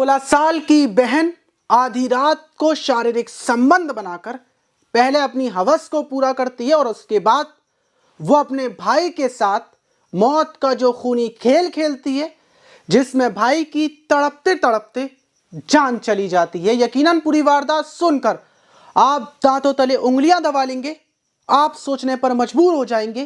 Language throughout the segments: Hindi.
16 साल की बहन आधी रात को शारीरिक संबंध बनाकर पहले अपनी हवस को पूरा करती है और उसके बाद वो अपने भाई के साथ मौत का जो खूनी खेल खेलती है, जिसमें भाई की तड़पते तड़पते जान चली जाती है। यकीनन पूरी वारदात सुनकर आप दांतों तले उंगलियां दबा लेंगे। आप सोचने पर मजबूर हो जाएंगे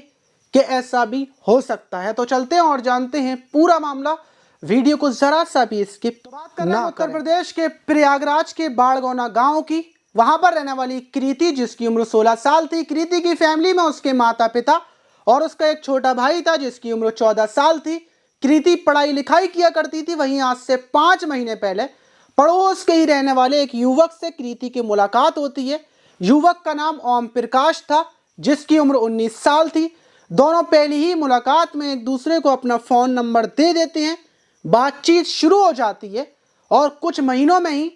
कि ऐसा भी हो सकता है। तो चलते हैं और जानते हैं पूरा मामला। वीडियो को जरा सा भी स्किप बात करना है उत्तर प्रदेश के प्रयागराज के बाड़गौना गांव की। वहां पर रहने वाली कृति, जिसकी उम्र 16 साल थी। कृति की फैमिली में उसके माता पिता और उसका एक छोटा भाई था जिसकी उम्र 14 साल थी। कृति पढ़ाई लिखाई किया करती थी। वहीं आज से 5 महीने पहले पड़ोस के ही रहने वाले एक युवक से कृति की मुलाकात होती है। युवक का नाम ओम प्रकाश था, जिसकी उम्र 19 साल थी। दोनों पहली ही मुलाकात में एक दूसरे को अपना फ़ोन नंबर दे देते हैं। बातचीत शुरू हो जाती है और कुछ महीनों में ही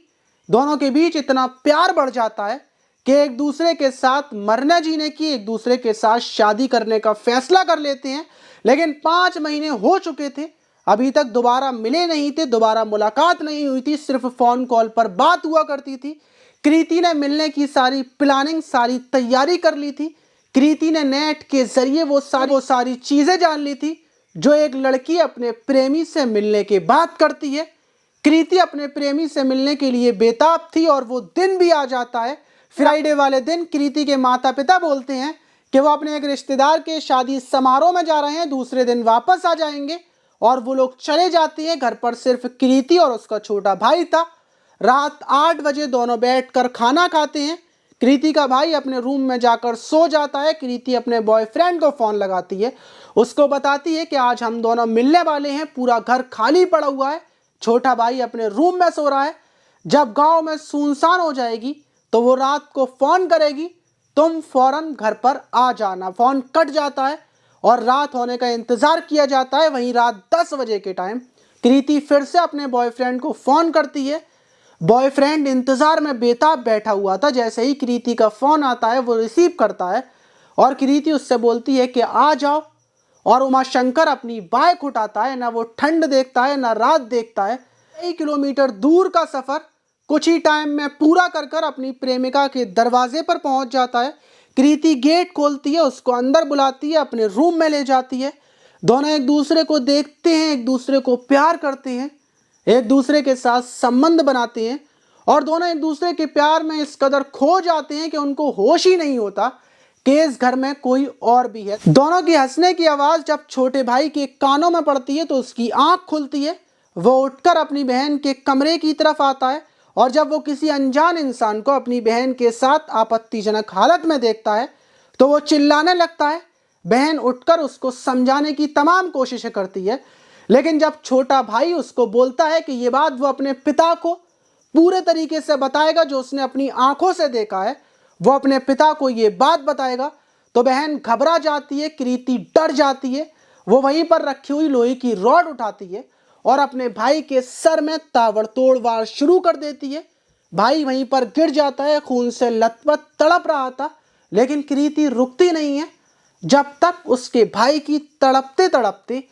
दोनों के बीच इतना प्यार बढ़ जाता है कि एक दूसरे के साथ मरने जीने की, एक दूसरे के साथ शादी करने का फैसला कर लेते हैं। लेकिन 5 महीने हो चुके थे, अभी तक दोबारा मिले नहीं थे, दोबारा मुलाकात नहीं हुई थी, सिर्फ फ़ोन कॉल पर बात हुआ करती थी। कृति ने मिलने की सारी प्लानिंग, सारी तैयारी कर ली थी। कृति ने नेट के जरिए वो सारी चीज़ें जान ली थी जो एक लड़की अपने प्रेमी से मिलने के बाद करती है। कृति अपने प्रेमी से मिलने के लिए बेताब थी और वो दिन भी आ जाता है। फ्राइडे वाले दिन कृति के माता पिता बोलते हैं कि वो अपने एक रिश्तेदार के शादी समारोह में जा रहे हैं, दूसरे दिन वापस आ जाएंगे और वो लोग चले जाते हैं। घर पर सिर्फ कृति और उसका छोटा भाई था। रात 8 बजे दोनों बैठकर खाना खाते हैं। कृति का भाई अपने रूम में जाकर सो जाता है। कृति अपने बॉयफ्रेंड को फ़ोन लगाती है, उसको बताती है कि आज हम दोनों मिलने वाले हैं। पूरा घर खाली पड़ा हुआ है, छोटा भाई अपने रूम में सो रहा है। जब गांव में सुनसान हो जाएगी तो वो रात को फ़ोन करेगी, तुम फ़ौरन घर पर आ जाना। फ़ोन कट जाता है और रात होने का इंतज़ार किया जाता है। वहीं रात 10 बजे के टाइम कृति फिर से अपने बॉयफ्रेंड को फ़ोन करती है। बॉयफ्रेंड इंतज़ार में बेताब बैठा हुआ था। जैसे ही कृति का फ़ोन आता है वो रिसीव करता है और कृति उससे बोलती है कि आ जाओ। और उमाशंकर अपनी बाइक उठाता है। ना वो ठंड देखता है ना रात देखता है। कई किलोमीटर दूर का सफ़र कुछ ही टाइम में पूरा कर कर अपनी प्रेमिका के दरवाजे पर पहुंच जाता है। कृति गेट खोलती है, उसको अंदर बुलाती है, अपने रूम में ले जाती है। दोनों एक दूसरे को देखते हैं, एक दूसरे को प्यार करते हैं, एक दूसरे के साथ संबंध बनाते हैं और दोनों एक दूसरे के प्यार में इस कदर खो जाते हैं कि उनको होश ही नहीं होता कि इस घर में कोई और भी है। दोनों की हंसने की आवाज़ जब छोटे भाई के कानों में पड़ती है तो उसकी आंख खुलती है। वो उठकर अपनी बहन के कमरे की तरफ आता है और जब वो किसी अनजान इंसान को अपनी बहन के साथ आपत्तिजनक हालत में देखता है तो वो चिल्लाने लगता है। बहन उठकर उसको समझाने की तमाम कोशिशें करती है, लेकिन जब छोटा भाई उसको बोलता है कि ये बात वो अपने पिता को पूरे तरीके से बताएगा जो उसने अपनी आंखों से देखा है, वो अपने पिता को ये बात बताएगा, तो बहन घबरा जाती है। कृति डर जाती है। वो वहीं पर रखी हुई लोहे की रॉड उठाती है और अपने भाई के सर में ताबड़तोड़ वार शुरू कर देती है। भाई वहीं पर गिर जाता है, खून से लथपथ तड़प रहा था, लेकिन कृति रुकती नहीं है जब तक उसके भाई की तड़पते तड़पते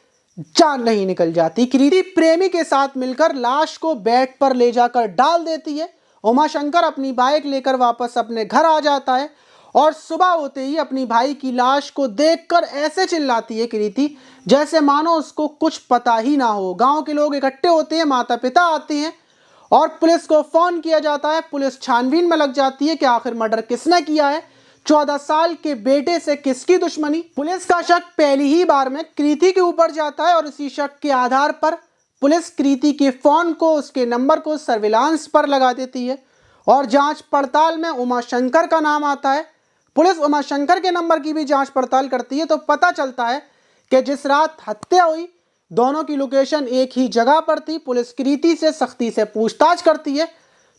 जान नहीं निकल जाती। कृति प्रेमी के साथ मिलकर लाश को बेड पर ले जाकर डाल देती है। उमाशंकर अपनी बाइक लेकर वापस अपने घर आ जाता है और सुबह होते ही अपनी भाई की लाश को देखकर ऐसे चिल्लाती है कृति जैसे मानो उसको कुछ पता ही ना हो। गांव के लोग इकट्ठे होते हैं, माता पिता आते हैं और पुलिस को फ़ोन किया जाता है। पुलिस छानबीन में लग जाती है कि आखिर मर्डर किसने किया है, 14 साल के बेटे से किसकी दुश्मनी। पुलिस का शक पहली ही बार में कृति के ऊपर जाता है और इसी शक के आधार पर पुलिस कृति के फ़ोन को, उसके नंबर को सर्विलांस पर लगा देती है और जांच पड़ताल में उमाशंकर का नाम आता है। पुलिस उमाशंकर के नंबर की भी जांच पड़ताल करती है तो पता चलता है कि जिस रात हत्या हुई दोनों की लोकेशन एक ही जगह पर थी। पुलिस कृति से सख्ती से पूछताछ करती है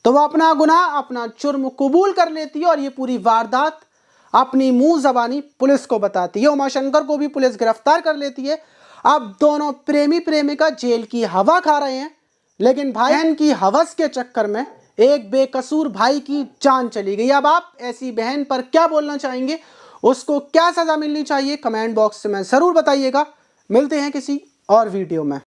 तो वह अपना गुनाह, अपना जुर्म कबूल कर लेती है और ये पूरी वारदात अपनी मुंह ज़बानी पुलिस को बताती है। उमाशंकर को भी पुलिस गिरफ्तार कर लेती है। अब दोनों प्रेमी प्रेमिका जेल की हवा खा रहे हैं, लेकिन बहन की हवस के चक्कर में एक बेकसूर भाई की जान चली गई। अब आप ऐसी बहन पर क्या बोलना चाहेंगे, उसको क्या सज़ा मिलनी चाहिए, कमेंट बॉक्स में ज़रूर बताइएगा। मिलते हैं किसी और वीडियो में।